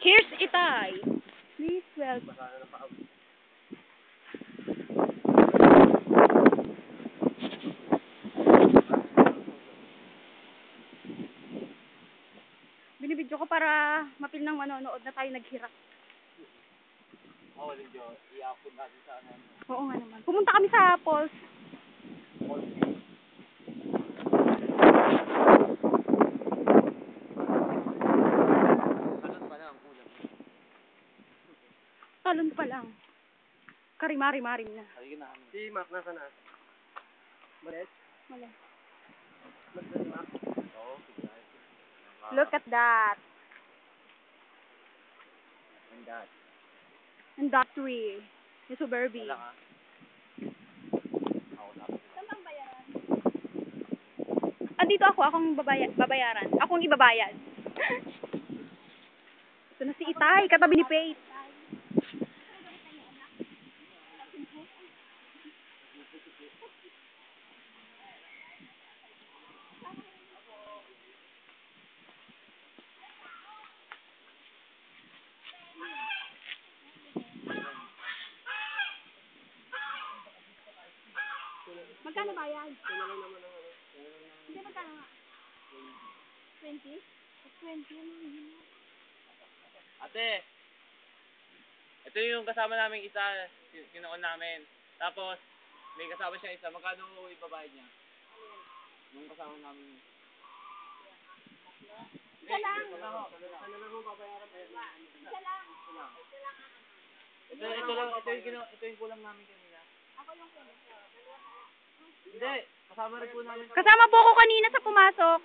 Here's Itay. Please welcome. Binibidyo ko para mapil ng manonood na tayo naghirap. Oo, Lidyo. I-upload natin sa ano. Oo nga naman. Pumunta kami sa Falls. Talon pa lang, ulam. Talon pa lang. Karimari-marim na. Halika na kami. Si Mark, nasa na? Malet? Wala. Nasa si Mark? Oo, sige. Look at that. And that. And that tree. Yung suburban. Wala ka. Ako dapat. Saan bang bayaran? Andito ako. Akong babayaran. Akong ibabayad. Ito na si Itay. Katabi ni Faith. Magkano bayad? Hindi, magkano nga? 20? 20? Ate! Ito yung kasama namin isa, kinuon namin. Tapos, may kasama siya isa. Magkano ibabayad niya? Yung kasama namin. Isa lang. Ano lang mo babayaran pa yun? Isa lang. Ito yung kulang namin kanina. Ako yung kulang. Hindi, kasama rin po namin. Kasama po ako kanina sa pumasok.